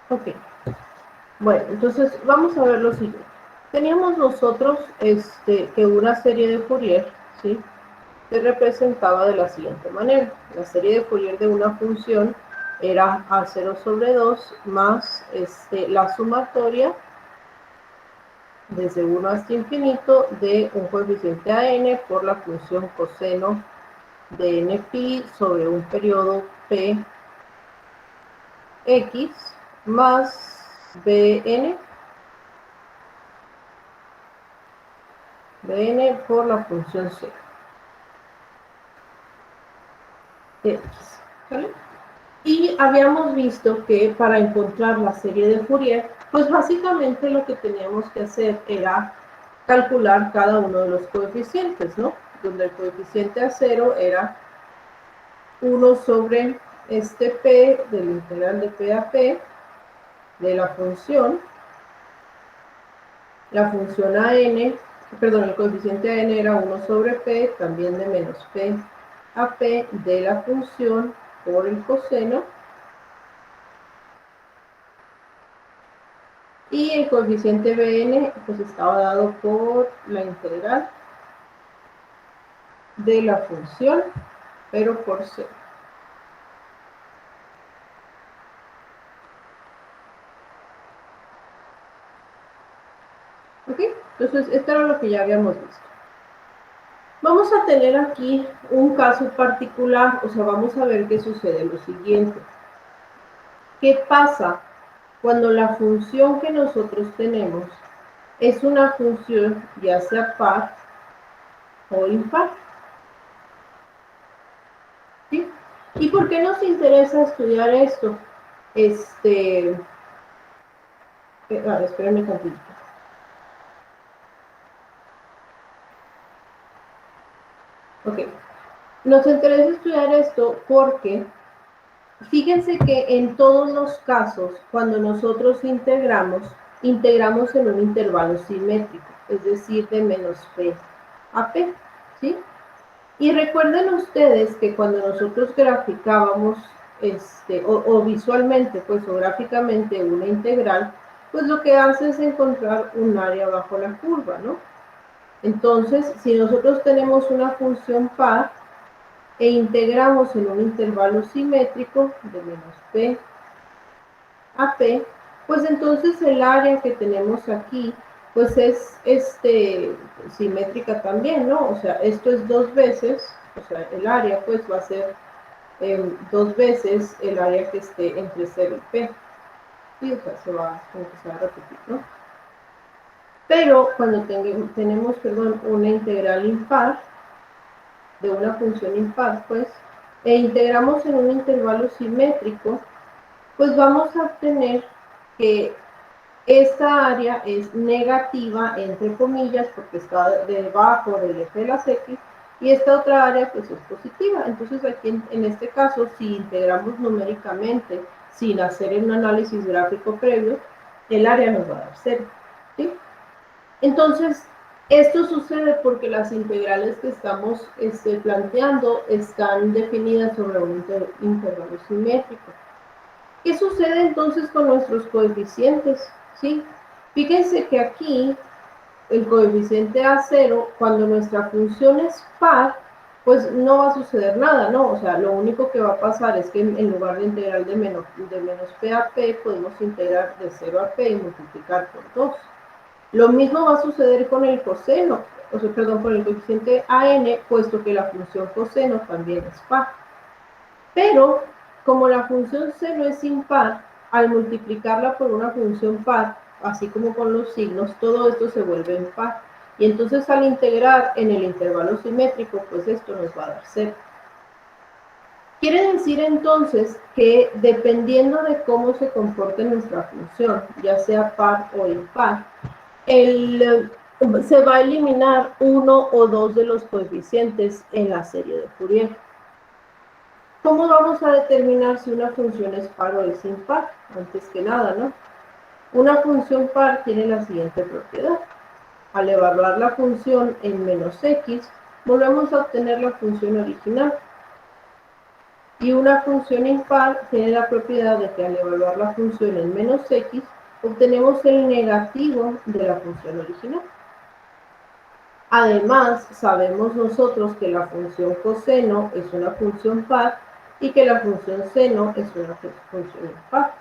Ok. Bueno, entonces vamos a ver lo siguiente. Teníamos nosotros que una serie de Fourier, ¿sí?, se representaba de la siguiente manera. La serie de Fourier de una función era A0 sobre 2 más la sumatoria desde 1 hasta infinito de un coeficiente a n por la función coseno de nπ sobre un periodo p x más bn por la función c de x, ¿vale? Y habíamos visto que para encontrar la serie de Fourier, pues básicamente lo que teníamos que hacer era calcular cada uno de los coeficientes, ¿no? Donde el coeficiente a 0 era 1 sobre p del integral de p a p de la función a n, perdón, el coeficiente a n era 1 sobre p, también de menos p a p de la función por el coseno, y el coeficiente bn pues estaba dado por la integral de la función, pero por c. ¿Ok? Entonces, esto era lo que ya habíamos visto. Vamos a tener aquí un caso particular, o sea, vamos a ver qué sucede. Lo siguiente. ¿Qué pasa cuando la función que nosotros tenemos es una función ya sea par o impar? ¿Sí? ¿Y por qué nos interesa estudiar esto? Espérenme tantito. Ok. Nos interesa estudiar esto porque fíjense que en todos los casos, cuando nosotros integramos en un intervalo simétrico, es decir, de menos p a p, ¿sí? Y recuerden ustedes que cuando nosotros graficábamos, o visualmente, pues, o gráficamente una integral, pues lo que hace es encontrar un área bajo la curva, ¿no? Entonces, si nosotros tenemos una función par, e integramos en un intervalo simétrico de menos p a p, pues entonces el área que tenemos aquí pues es simétrica también, ¿no? O sea, esto es 2 veces, o sea, el área pues va a ser 2 veces el área que esté entre 0 y p. Sí, o sea, se va a repetir, ¿no? Pero cuando tenemos una integral impar, de una función impar, pues, e integramos en un intervalo simétrico, pues vamos a obtener que esta área es negativa, entre comillas, porque está debajo del eje de las X, y esta otra área pues es positiva. Entonces aquí en este caso, si integramos numéricamente, sin hacer un análisis gráfico previo, el área nos va a dar 0, ¿sí? Entonces, esto sucede porque las integrales que estamos planteando están definidas sobre un intervalo simétrico. ¿Qué sucede entonces con nuestros coeficientes? ¿Sí? Fíjense que aquí el coeficiente A0, cuando nuestra función es par, pues no va a suceder nada, ¿no? O sea, lo único que va a pasar es que en lugar de integrar de menos p a p, podemos integrar de 0 a p y multiplicar por 2. Lo mismo va a suceder con el coseno, o sea, perdón, con el coeficiente an, puesto que la función coseno también es par. Pero, como la función seno es impar, al multiplicarla por una función par, así como con los signos, todo esto se vuelve en par. Y entonces al integrar en el intervalo simétrico, pues esto nos va a dar 0. Quiere decir entonces que dependiendo de cómo se comporte nuestra función, ya sea par o impar, se va a eliminar uno o dos de los coeficientes en la serie de Fourier. ¿Cómo vamos a determinar si una función es par o es impar? Antes que nada, ¿no? Una función par tiene la siguiente propiedad. Al evaluar la función en menos x, volvemos a obtener la función original. Y una función impar tiene la propiedad de que al evaluar la función en menos x, obtenemos el negativo de la función original. Además, sabemos nosotros que la función coseno es una función par y que la función seno es una función impar.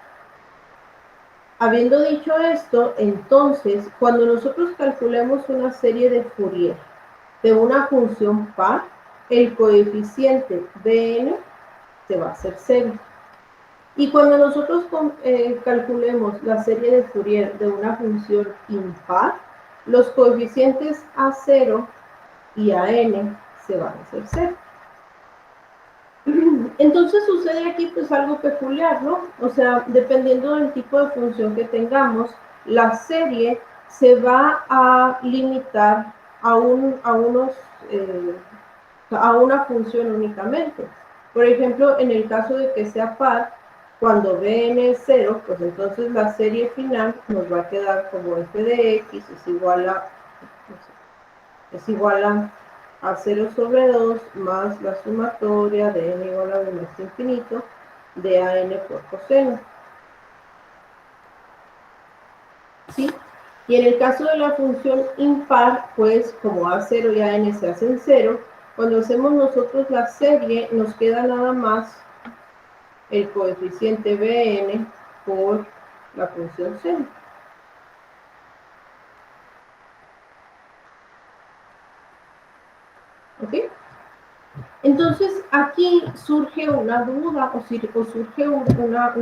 Habiendo dicho esto, entonces, cuando nosotros calculemos una serie de Fourier de una función par, el coeficiente Bn se va a hacer 0. Y cuando nosotros calculemos la serie de Fourier de una función impar, los coeficientes A0 y AN se van a hacer 0. Entonces sucede aquí pues algo peculiar, ¿no? O sea, dependiendo del tipo de función que tengamos, la serie se va a limitar a una función únicamente. Por ejemplo, en el caso de que sea par, cuando Bn es 0, pues entonces la serie final nos va a quedar como f de x es igual a 0 sobre 2 más la sumatoria de n igual a 1 hasta infinito de an por coseno. ¿Sí? Y en el caso de la función impar, pues como a0 y an se hacen 0, cuando hacemos nosotros la serie, nos queda nada más el coeficiente Bn por la función seno. ¿Ok? Entonces aquí surge una duda o surge un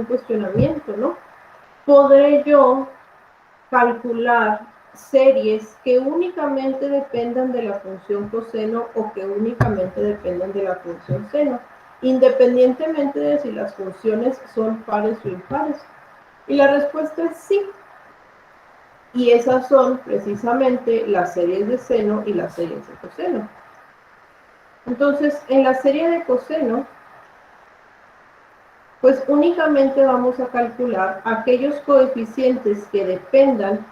cuestionamiento, ¿no? ¿Podré yo calcular series que únicamente dependan de la función coseno o que únicamente dependan de la función seno, independientemente de si las funciones son pares o impares? Y la respuesta es sí. Y esas son precisamente las series de seno y las series de coseno. Entonces, en la serie de coseno, pues únicamente vamos a calcular aquellos coeficientes que dependan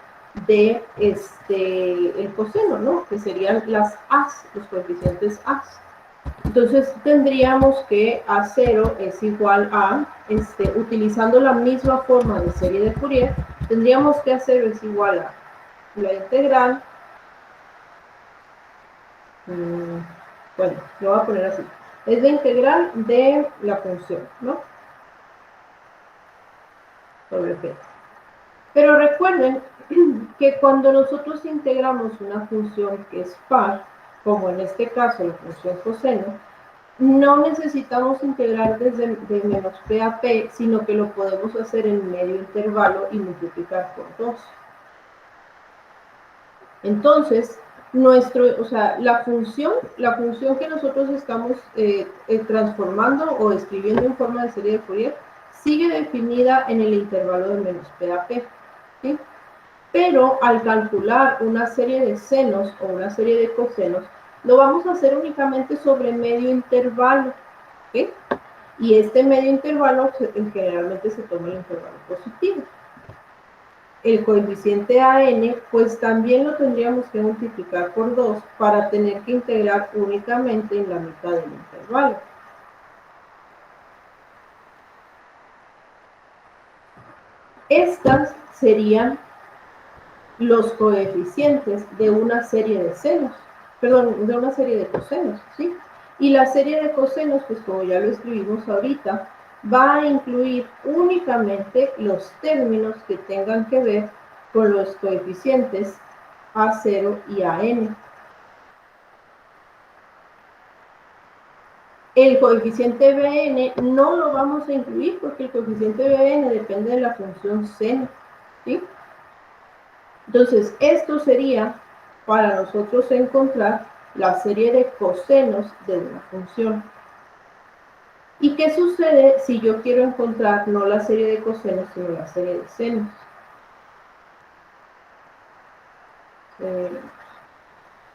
de el coseno, ¿no? Que serían las A's, los coeficientes A's. Entonces tendríamos que A0 es igual a, utilizando la misma forma de serie de Fourier, tendríamos que A0 es igual a la integral, bueno, lo voy a poner así, es la integral de la función, ¿no? Sobre P. Pero recuerden que cuando nosotros integramos una función que es par, como en este caso la función coseno, no necesitamos integrar desde de menos p a p, sino que lo podemos hacer en medio intervalo y multiplicar por 2. Entonces, la función que nosotros estamos transformando o escribiendo en forma de serie de Fourier sigue definida en el intervalo de menos p a p, ¿sí? Pero al calcular una serie de senos o una serie de cosenos, lo vamos a hacer únicamente sobre medio intervalo, ¿sí? Y este medio intervalo generalmente se toma el intervalo positivo. El coeficiente AN, pues también lo tendríamos que multiplicar por 2 para tener que integrar únicamente en la mitad del intervalo. Estas serían los coeficientes de una serie de senos, perdón, de una serie de cosenos, ¿sí? Y la serie de cosenos, pues como ya lo escribimos ahorita, va a incluir únicamente los términos que tengan que ver con los coeficientes A0 y AN. El coeficiente Bn no lo vamos a incluir porque el coeficiente Bn depende de la función seno, ¿sí? Entonces, esto sería para nosotros encontrar la serie de cosenos de una función. ¿Y qué sucede si yo quiero encontrar no la serie de cosenos, sino la serie de senos?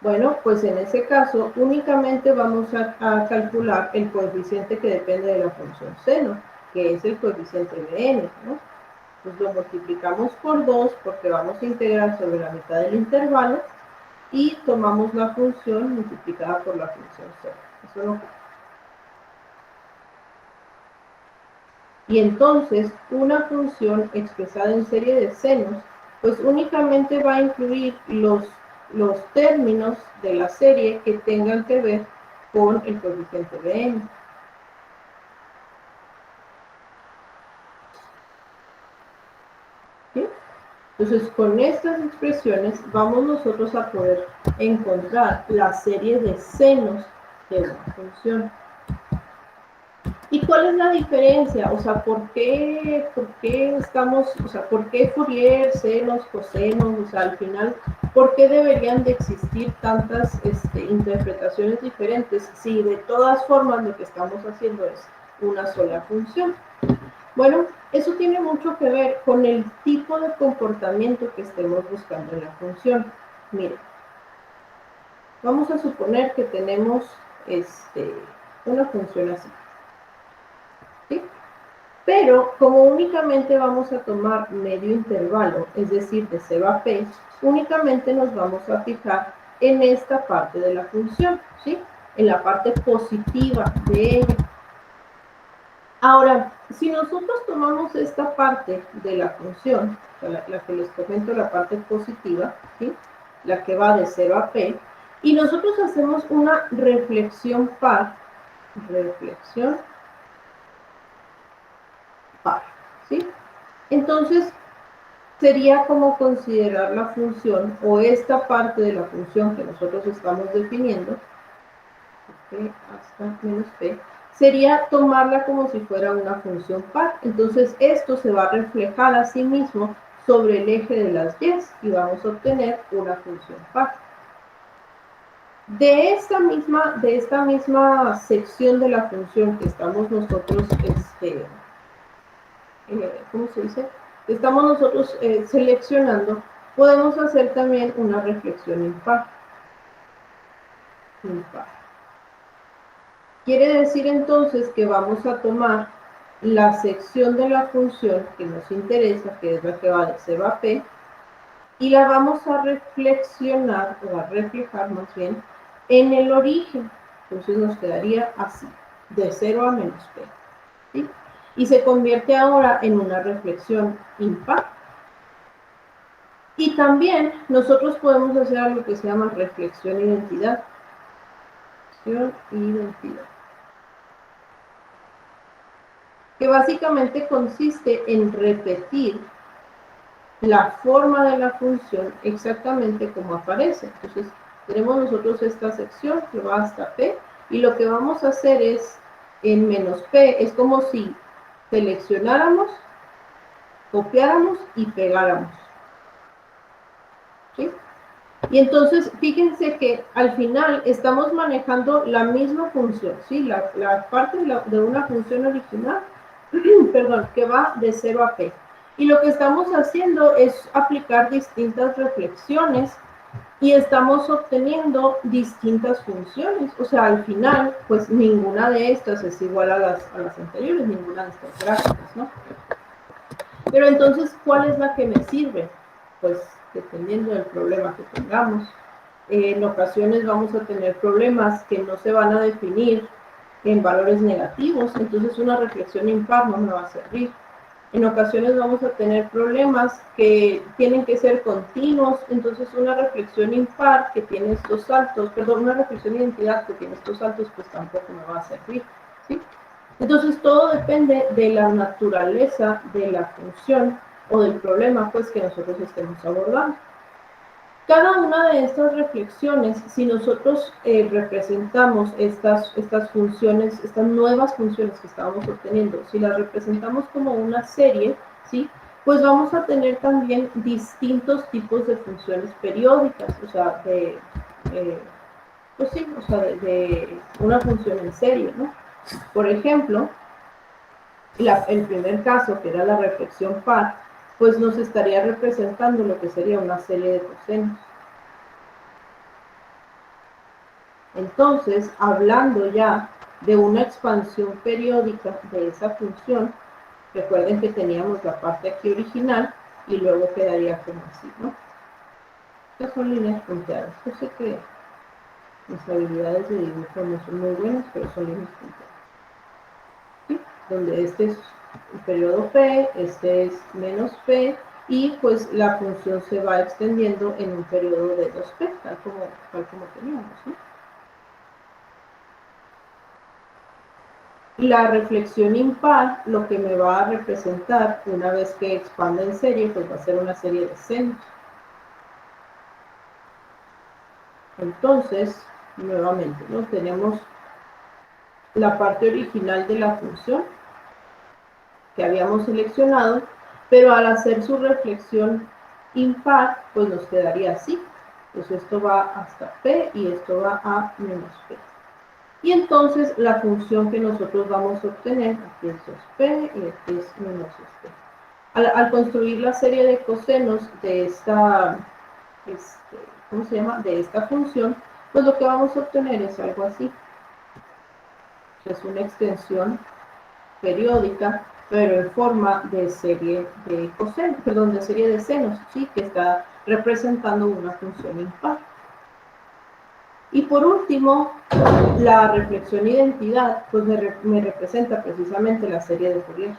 Bueno, pues en ese caso únicamente vamos a calcular el coeficiente que depende de la función seno, que es el coeficiente Bn, ¿no? Pues lo multiplicamos por 2 porque vamos a integrar sobre la mitad del intervalo y tomamos la función multiplicada por la función seno. Eso no. Y entonces una función expresada en serie de senos, pues únicamente va a incluir los términos de la serie que tengan que ver con el coeficiente de n. ¿Sí? Entonces, con estas expresiones vamos nosotros a poder encontrar la serie de senos de una función. ¿Y cuál es la diferencia? O sea, ¿por qué estamos, o sea, por qué Fourier, senos, cosenos? O sea, al final, ¿por qué deberían de existir tantas interpretaciones diferentes si de todas formas lo que estamos haciendo es una sola función? Bueno, eso tiene mucho que ver con el tipo de comportamiento que estemos buscando en la función. Miren, vamos a suponer que tenemos una función así, ¿sí? Pero como únicamente vamos a tomar medio intervalo, es decir, de 0 a p, únicamente nos vamos a fijar en esta parte de la función, ¿sí? En la parte positiva de ella. Ahora, si nosotros tomamos esta parte de la función, la que les comento, la parte positiva, ¿sí? La que va de 0 a p, y nosotros hacemos una reflexión par, ¿sí? Entonces, sería como considerar la función o esta parte de la función que nosotros estamos definiendo, hasta menos p, sería tomarla como si fuera una función par. Entonces esto se va a reflejar a sí mismo sobre el eje de las y y vamos a obtener una función par. De esta misma sección de la función que estamos nosotros, ¿cómo se dice? Estamos nosotros seleccionando, podemos hacer también una reflexión impar. Quiere decir entonces que vamos a tomar la sección de la función que nos interesa, que es la que va de 0 a p, y la vamos a reflexionar, o a reflejar más bien, en el origen. Entonces nos quedaría así, de 0 a menos p. ¿Sí? Y se convierte ahora en una reflexión impar. Y también nosotros podemos hacer algo que se llama reflexión identidad. Identidad. Que básicamente consiste en repetir la forma de la función exactamente como aparece. Entonces, tenemos nosotros esta sección que va hasta p, y lo que vamos a hacer es, en menos p, es como si seleccionáramos, copiáramos y pegáramos. ¿Sí? Y entonces, fíjense que al final estamos manejando la misma función, ¿sí? La parte de una función original, perdón, que va de 0 a p. Y lo que estamos haciendo es aplicar distintas reflexiones y estamos obteniendo distintas funciones. O sea, al final, pues ninguna de estas es igual a las anteriores, ninguna de estas gráficas, ¿no? Pero entonces, ¿cuál es la que me sirve? Pues dependiendo del problema que tengamos. En ocasiones vamos a tener problemas que no se van a definir en valores negativos, entonces una reflexión impar no me va a servir. En ocasiones vamos a tener problemas que tienen que ser continuos, entonces una reflexión impar que tiene estos saltos, perdón, una reflexión identidad que tiene estos saltos, pues tampoco me va a servir, ¿sí? Entonces todo depende de la naturaleza de la función o del problema, pues, que nosotros estemos abordando. Cada una de estas reflexiones, si nosotros representamos estas funciones, estas nuevas funciones que estábamos obteniendo, si las representamos como una serie, ¿sí? Pues vamos a tener también distintos tipos de funciones periódicas, o sea, pues sí, o sea, de una función en serie, ¿no? Por ejemplo, el primer caso, que era la reflexión par, pues nos estaría representando lo que sería una serie de cosenos. Entonces, hablando ya de una expansión periódica de esa función, recuerden que teníamos la parte aquí original y luego quedaría como así, ¿no? Estas son líneas punteadas. Yo sé que mis habilidades de dibujo no son muy buenas, pero son líneas punteadas. ¿Sí? Donde este es el periodo P, este es menos P, y pues la función se va extendiendo en un periodo de 2P, tal como teníamos, ¿no? La reflexión impar lo que me va a representar una vez que expanda en serie, pues va a ser una serie de senos. Entonces, nuevamente, ¿no? Tenemos la parte original de la función que habíamos seleccionado, pero al hacer su reflexión impar, pues nos quedaría así. Pues esto va hasta P y esto va a menos P. Y entonces la función que nosotros vamos a obtener, aquí es 2P y aquí es menos 2P. Al construir la serie de cosenos de esta, ¿cómo se llama? De esta función, pues lo que vamos a obtener es algo así. Es una extensión periódica, pero en forma de serie de cosenos, perdón, de serie de senos, ¿sí? Que está representando una función impar. Y por último, la reflexión identidad, pues me representa precisamente la serie de Fourier.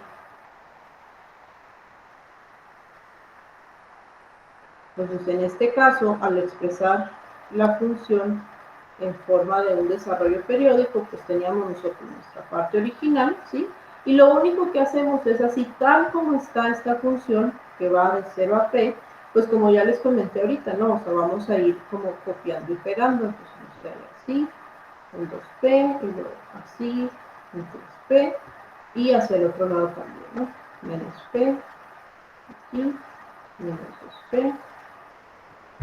Entonces, en este caso, al expresar la función en forma de un desarrollo periódico, pues teníamos nosotros nuestra parte original, ¿sí? Y lo único que hacemos es así, tal como está esta función, que va de 0 a P, pues como ya les comenté ahorita, ¿no? O sea, vamos a ir como copiando y pegando, entonces nos queda así, en 2P, y luego así, en 3P, y hacia el otro lado también, ¿no? Menos P, aquí, menos 2P,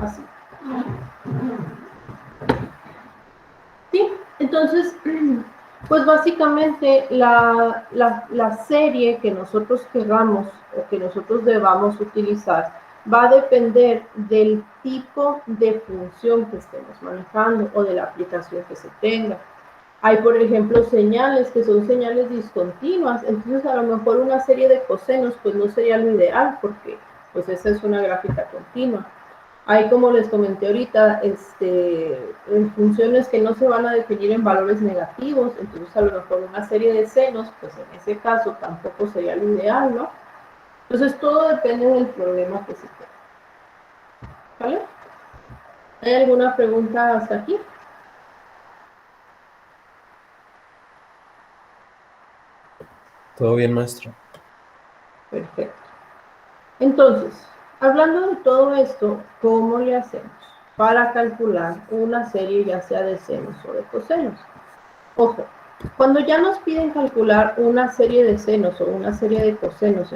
así. Sí, entonces, pues básicamente la serie que nosotros queramos o que nosotros debamos utilizar va a depender del tipo de función que estemos manejando o de la aplicación que se tenga. Hay, por ejemplo, señales que son señales discontinuas, entonces a lo mejor una serie de cosenos pues no sería lo ideal porque pues esa es una gráfica continua. Hay, como les comenté ahorita, funciones que no se van a definir en valores negativos, entonces a lo mejor una serie de senos, pues en ese caso tampoco sería lo ideal, ¿no? Entonces todo depende del problema que se tenga. ¿Vale? ¿Hay alguna pregunta hasta aquí? Todo bien, maestro. Perfecto. Entonces, hablando de todo esto, ¿cómo le hacemos para calcular una serie ya sea de senos o de cosenos? Ojo, cuando ya nos piden calcular una serie de senos o una serie de cosenos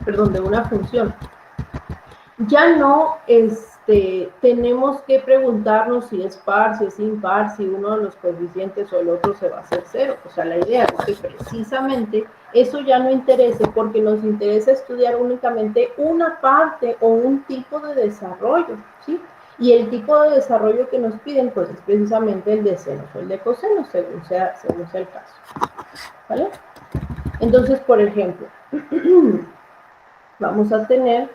de una función, ya no tenemos que preguntarnos si es par, si es impar, si uno de los coeficientes o el otro se va a hacer cero. O sea, la idea es que precisamente eso ya no interese porque nos interesa estudiar únicamente una parte o un tipo de desarrollo, ¿sí? Y el tipo de desarrollo que nos piden, pues es precisamente el de senos o el de cosenos, según sea el caso. ¿Vale? Entonces, por ejemplo, vamos a tener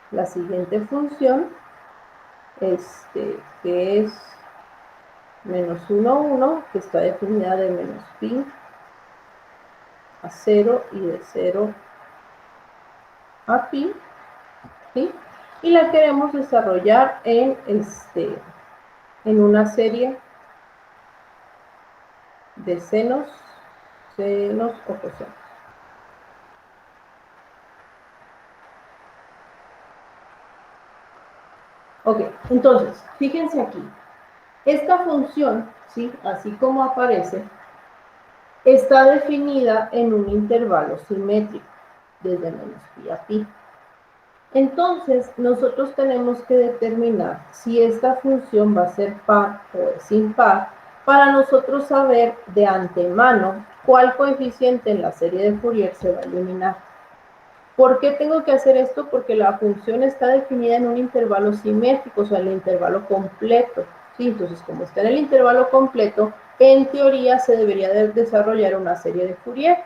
la siguiente función, que es menos 1, 1, que está definida de menos pi a 0 y de 0 a pi, ¿sí? Y la queremos desarrollar en una serie de senos o cosenos. Ok, entonces, fíjense aquí. Esta función, ¿sí? Así como aparece, está definida en un intervalo simétrico, desde menos pi a pi. Entonces, nosotros tenemos que determinar si esta función va a ser par o es impar para nosotros saber de antemano cuál coeficiente en la serie de Fourier se va a eliminar. ¿Por qué tengo que hacer esto? Porque la función está definida en un intervalo simétrico, o sea, el intervalo completo. ¿Sí? Entonces, como está en el intervalo completo, en teoría se debería de desarrollar una serie de Fourier.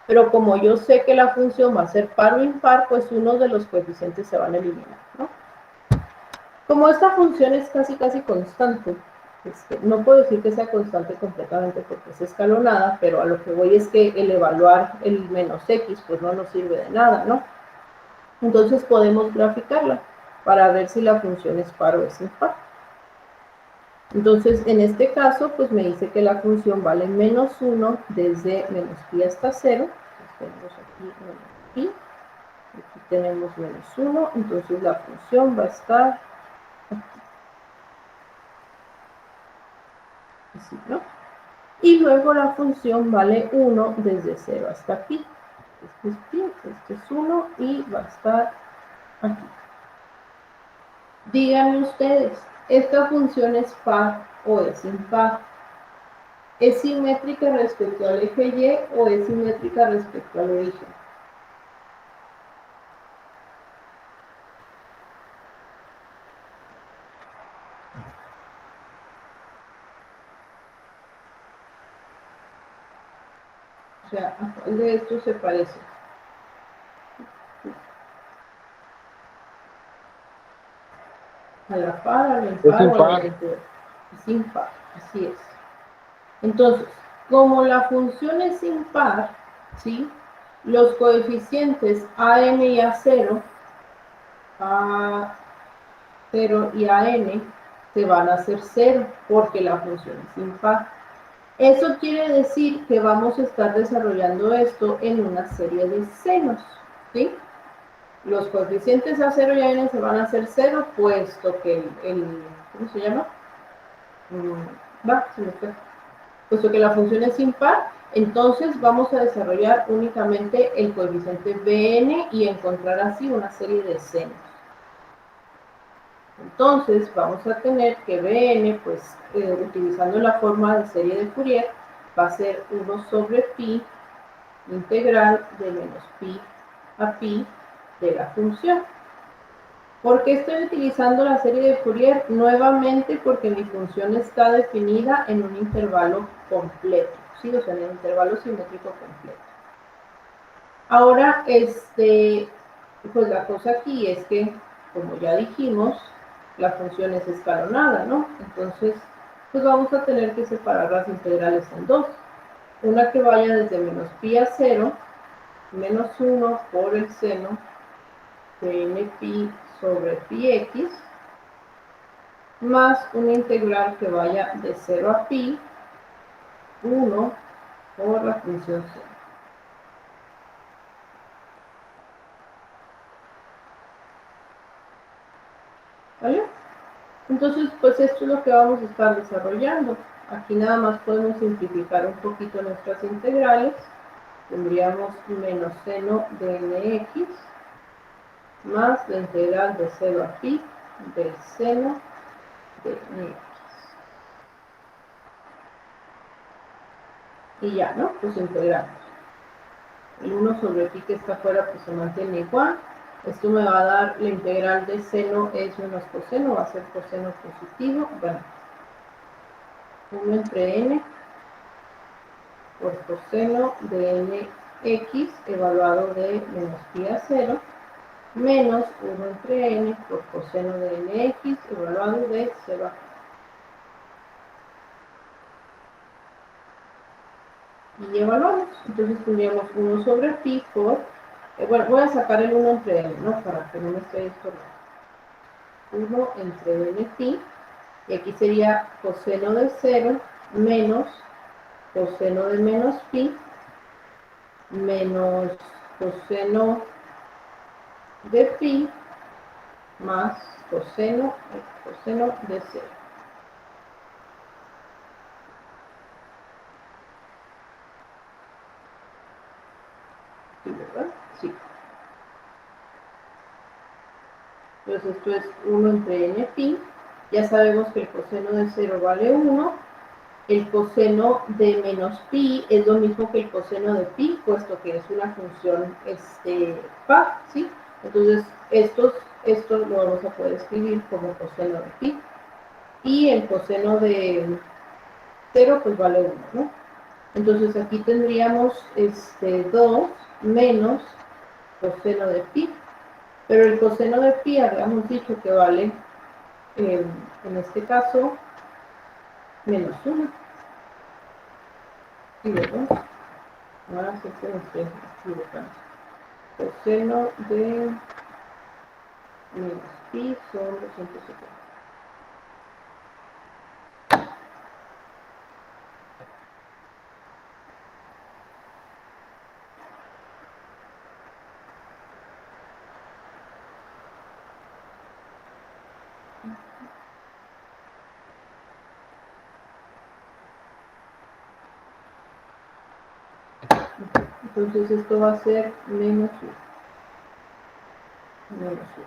Pero como yo sé que la función va a ser par o impar, pues uno de los coeficientes se van a eliminar, ¿no? Como esta función es casi constante, no puedo decir que sea constante completamente porque es escalonada, pero a lo que voy es que el evaluar el menos x pues no nos sirve de nada, ¿no? Entonces podemos graficarla para ver si la función es par o es impar. Entonces, en este caso, pues me dice que la función vale menos 1 desde menos pi hasta 0. Tenemos aquí menos pi, aquí tenemos menos 1, entonces la función va a estar aquí. Así, ¿no? Y luego la función vale 1 desde 0 hasta aquí. Este es pi, este es 1 y va a estar aquí. Díganme ustedes, ¿esta función es par o es impar? ¿Es simétrica respecto al eje Y o es simétrica respecto al origen? O sea, ¿a cuál de estos se parece? ¿A la par, a la Es impar o a la impar. aleatoria? Es impar, así es. Entonces, como la función es impar, ¿sí? Los coeficientes a_n y a0, a0 y a_n, se van a hacer 0 porque la función es impar. Eso quiere decir que vamos a estar desarrollando esto en una serie de senos, ¿sí? Los coeficientes a0 y a_n se van a hacer 0, puesto que ¿cómo se llama? Se me fue. Puesto que la función es impar, entonces vamos a desarrollar únicamente el coeficiente bn y encontrar así una serie de senos. Entonces vamos a tener que bn, pues utilizando la forma de serie de Fourier, va a ser 1 sobre pi integral de menos pi a pi de la función. ¿Por qué estoy utilizando la serie de Fourier? Nuevamente porque mi función está definida en un intervalo completo, ¿sí? O sea, en el intervalo simétrico completo. Ahora, pues la cosa aquí es que, como ya dijimos, la función es escalonada, ¿no? Entonces, pues vamos a tener que separar las integrales en dos. Una que vaya desde menos pi a 0, menos 1 por el seno de n pi sobre pi x, más una integral que vaya de 0 a pi, 1 por la función seno. ¿Vale? Entonces, pues esto es lo que vamos a estar desarrollando. Aquí nada más podemos simplificar un poquito nuestras integrales. Tendríamos menos seno de nx más la integral de 0 a pi del seno de nx. Y ya, ¿no? Pues integramos. El 1 sobre pi que está afuera pues se mantiene igual. Esto me va a dar la integral de seno es menos coseno, va a ser coseno positivo. Bueno, 1 entre n por coseno de nx evaluado de menos pi a 0 menos 1 entre n por coseno de nx evaluado de 0 a pi. Y evaluamos. Entonces tendríamos 1 sobre pi por, bueno, voy a sacar el 1 entre n, ¿no? Para que no me esté estorbando. 1 entre n pi, y aquí sería coseno de 0 menos coseno de menos pi menos coseno de pi más coseno de 0. ¿Sí, verdad? Sí. Entonces esto es 1 entre n pi. Ya sabemos que el coseno de 0 vale 1. El coseno de menos pi es lo mismo que el coseno de pi, puesto que es una función par, ¿sí? Entonces, esto lo vamos a poder escribir como coseno de pi. Y el coseno de 0, pues vale 1, ¿no? Entonces, aquí tendríamos 2 menos coseno de pi. Pero el coseno de pi habíamos dicho que vale, en este caso, menos 1. Y luego, ahora sí se me estoy equivocando. Coseno de menos pi sobre 170. Entonces esto va a ser menos 1. Menos 1.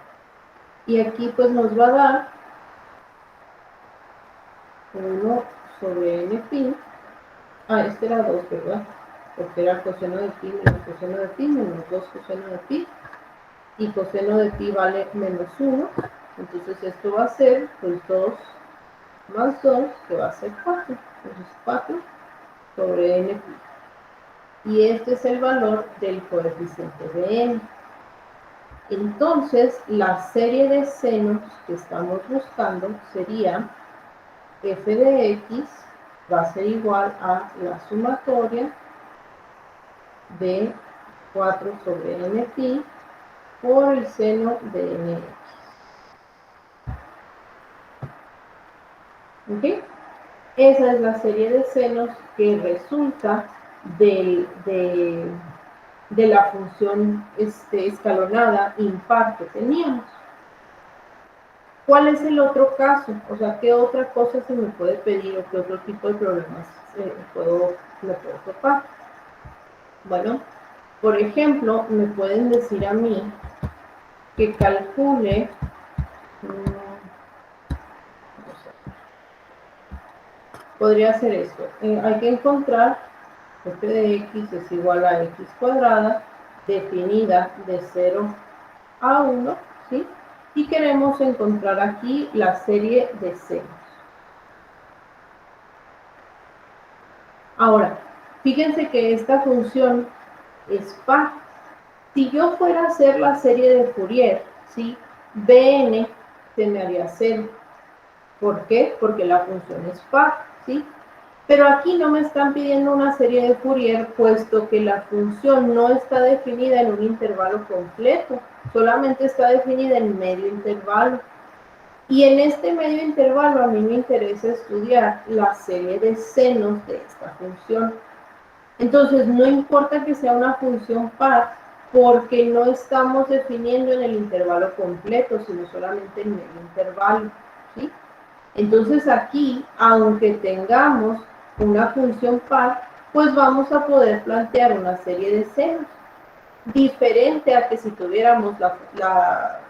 Y aquí pues nos va a dar 1 sobre n pi. Este era 2, ¿verdad? Porque era coseno de pi menos coseno de pi menos 2 coseno de pi. Y coseno de pi vale menos 1. Entonces esto va a ser pues 2 más 2, que va a ser 4. Entonces 4 sobre n pi. Y este es el valor del coeficiente de n. Entonces, la serie de senos que estamos buscando sería f de x va a ser igual a la sumatoria de 4 sobre n pi por el seno de nx. ¿Ok? Esa es la serie de senos que resulta de la función escalonada impar que teníamos. ¿Cuál es el otro caso? O sea, ¿qué otra cosa se me puede pedir o qué otro tipo de problemas me puedo topar? Bueno, por ejemplo, me pueden decir a mí que calcule, podría ser esto. Hay que encontrar f de x es igual a x cuadrada definida de 0 a 1, ¿sí? Y queremos encontrar aquí la serie de senos. Ahora, fíjense que esta función es par. Si yo fuera a hacer la serie de Fourier, ¿sí? Bn se me haría 0. ¿Por qué? Porque la función es par, ¿sí? Pero aquí no me están pidiendo una serie de Fourier, puesto que la función no está definida en un intervalo completo, solamente está definida en medio intervalo. Y en este medio intervalo a mí me interesa estudiar la serie de senos de esta función. Entonces, no importa que sea una función par, porque no estamos definiendo en el intervalo completo, sino solamente en medio intervalo, ¿sí? Entonces aquí, aunque tengamos una función par, pues vamos a poder plantear una serie de senos, diferente a que si tuviéramos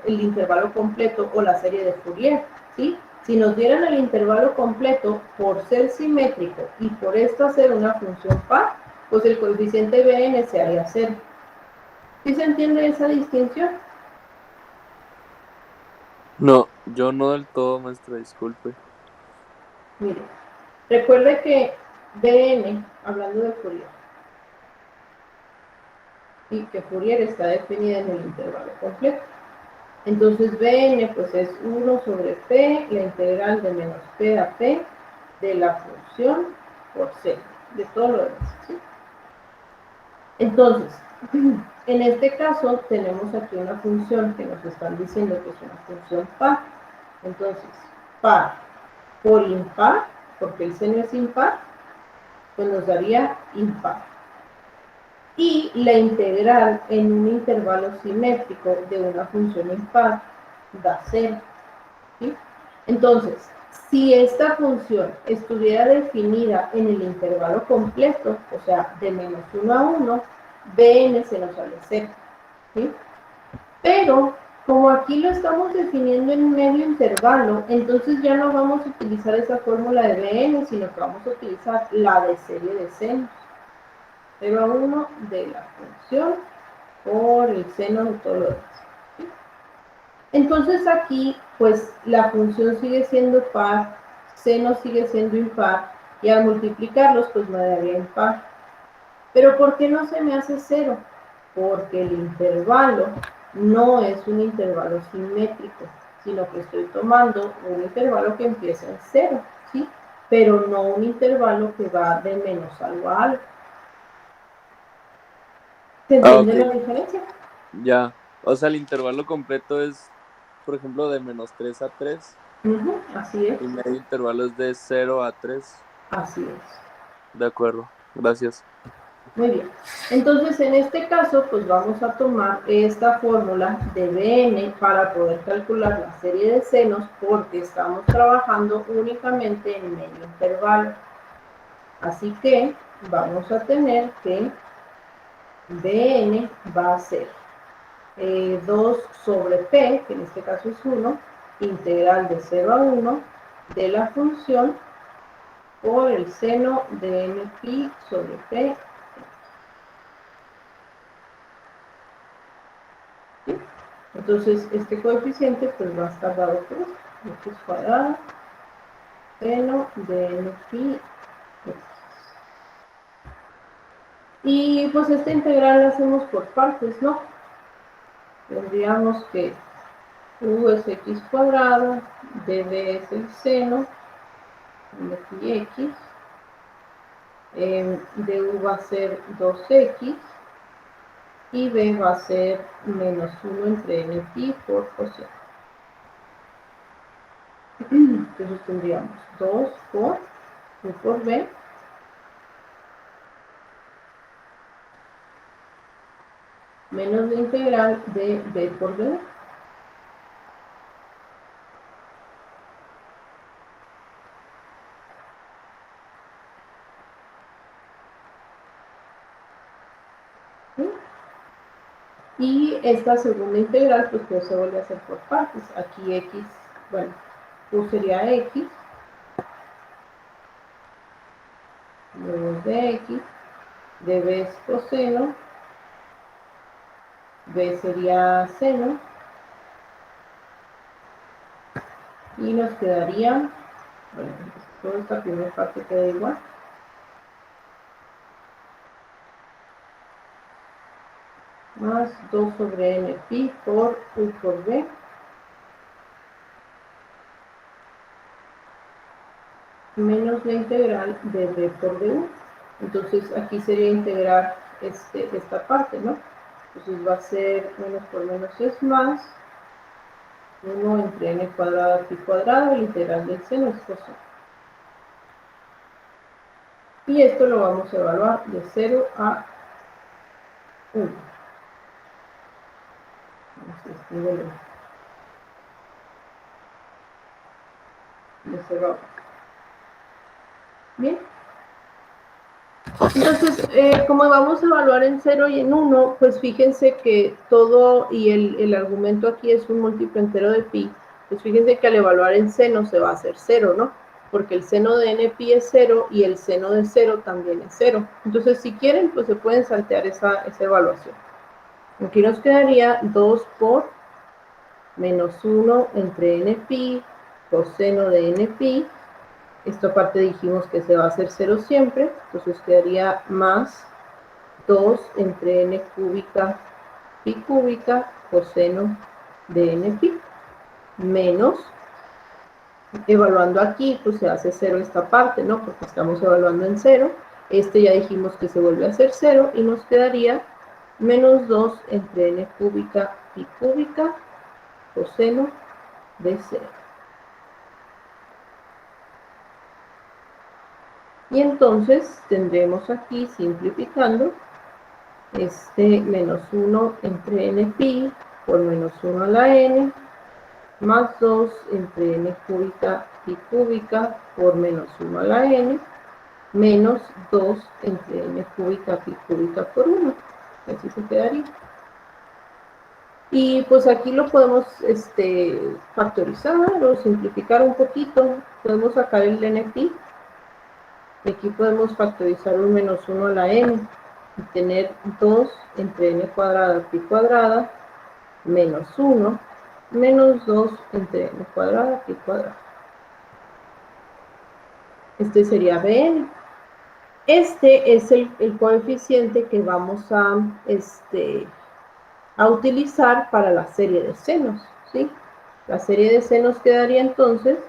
el intervalo completo o la serie de Fourier, ¿sí? Si nos dieran el intervalo completo, por ser simétrico y por esto hacer una función par, pues el coeficiente Bn se haría 0. ¿Sí se entiende esa distinción? No, yo no del todo, maestra, disculpe. Mire, recuerde que Bn, hablando de Fourier, y que Fourier está definida en el intervalo completo. Entonces Bn pues es 1 sobre p, la integral de menos p a p de la función por c, de todo lo demás, ¿sí? Entonces, en este caso tenemos aquí una función que nos están diciendo que es una función par. Entonces, par por impar, porque el seno es impar, pues nos daría impar. Y la integral en un intervalo simétrico de una función impar da 0. ¿Sí? Entonces, si esta función estuviera definida en el intervalo completo, o sea, de menos 1 a 1, Bn se nos sale 0. ¿Sí? Pero, como aquí lo estamos definiendo en medio intervalo, entonces ya no vamos a utilizar esa fórmula de Bn, sino que vamos a utilizar la de serie de senos. 0 a 1 de la función por el seno de todo lo demás. ¿Sí? Entonces aquí, pues la función sigue siendo par, seno sigue siendo impar, y al multiplicarlos, pues me daría impar. Pero ¿por qué no se me hace 0? Porque el intervalo no es un intervalo simétrico, sino que estoy tomando un intervalo que empieza en 0, ¿sí? pero no un intervalo que va de menos algo a algo. ¿Se entiende Ok, la diferencia? ya. O sea, el intervalo completo es, por ejemplo, de -3 a 3 Así es, y medio intervalo es de 0 a 3. así es. De acuerdo, gracias. Muy bien. Entonces, en este caso, pues vamos a tomar esta fórmula de Bn para poder calcular la serie de senos porque estamos trabajando únicamente en medio intervalo. Así que vamos a tener que Bn va a ser 2 sobre P, que en este caso es 1, integral de 0 a 1 de la función por el seno de n pi sobre P. ¿Sí? Entonces, este coeficiente pues va a estar dado por esto, x cuadrado, seno de n pi. Y pues esta integral la hacemos por partes, ¿no? Tendríamos que u es x cuadrado, dv es el seno, n pi x, du va a ser 2x, y b va a ser menos 1 entre n pi por coseno. Entonces tendríamos 2 por u por b menos la integral de b por b. ¿Sí? Y esta segunda integral pues no se vuelve a hacer por partes. Aquí x, bueno, u sería x, luego es de x, de b es coseno, b sería seno, y nos quedaría, bueno, toda esta primera parte queda igual, más 2 sobre n pi por u por b, menos la integral de b por du. Entonces aquí sería integrar esta parte, ¿no? Entonces va a ser menos por menos es más, 1 entre n cuadrado pi cuadrado, la integral del seno es coseno. Y esto lo vamos a evaluar de 0 a 1. De 0 a 1. Bien. Entonces, como vamos a evaluar en 0 y en 1, pues fíjense que todo, y el argumento aquí es un múltiplo entero de pi, pues fíjense que al evaluar en seno se va a hacer 0, ¿no? Porque el seno de n pi es 0 y el seno de 0 también es 0. Entonces, si quieren, pues se pueden saltear esa evaluación. Aquí nos quedaría 2 por menos 1 entre n pi coseno de n pi. Esta aparte dijimos que se va a hacer 0 siempre, entonces quedaría más 2 entre n cúbica pi cúbica coseno de n pi, menos, evaluando aquí, pues se hace 0 esta parte, ¿no? Porque estamos evaluando en 0, ya dijimos que se vuelve a hacer 0, y nos quedaría menos 2 entre n cúbica pi cúbica coseno de 0. Y entonces tendremos aquí, simplificando, menos 1 entre n pi por menos 1 a la n, más 2 entre n cúbica pi cúbica por menos 1 a la n, menos 2 entre n cúbica pi cúbica por 1. Así se quedaría. Y pues aquí lo podemos factorizar o simplificar un poquito. Podemos sacar el n pi. Y aquí podemos factorizar un menos 1 a la n y tener 2 entre n cuadrada pi cuadrada menos 1 menos 2 entre n cuadrada pi cuadrada. Este sería Bn. Este es el coeficiente que vamos a utilizar para la serie de senos, ¿sí? La serie de senos quedaría entonces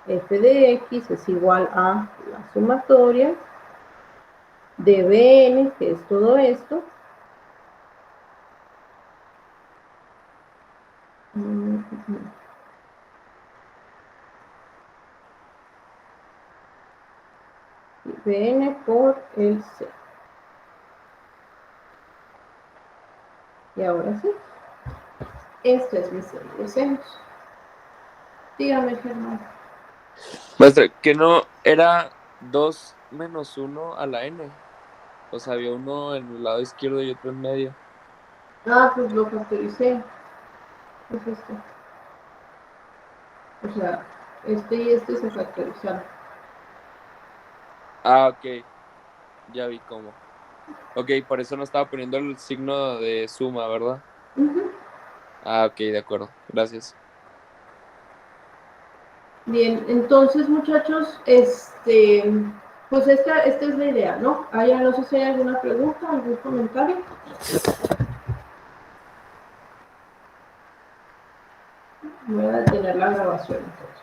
f de x es igual a la sumatoria de Bn, que es todo esto, Bn por el C. Y ahora sí, esta es mi serie de senos. Dígame, Germán. Maestra, que no era 2 menos 1 a la n. O sea, había uno en el lado izquierdo y otro en medio. Ah, pues lo factoricé. Es esto. O sea, este y este se factorizaron. Ah, ok. Ya vi cómo. Ok, por eso no estaba poniendo el signo de suma, ¿verdad? Ah, ok, de acuerdo. Gracias. Bien, entonces, muchachos, pues esta es la idea, ¿no? No sé si hay alguna pregunta, algún comentario. Voy a detener la grabación entonces.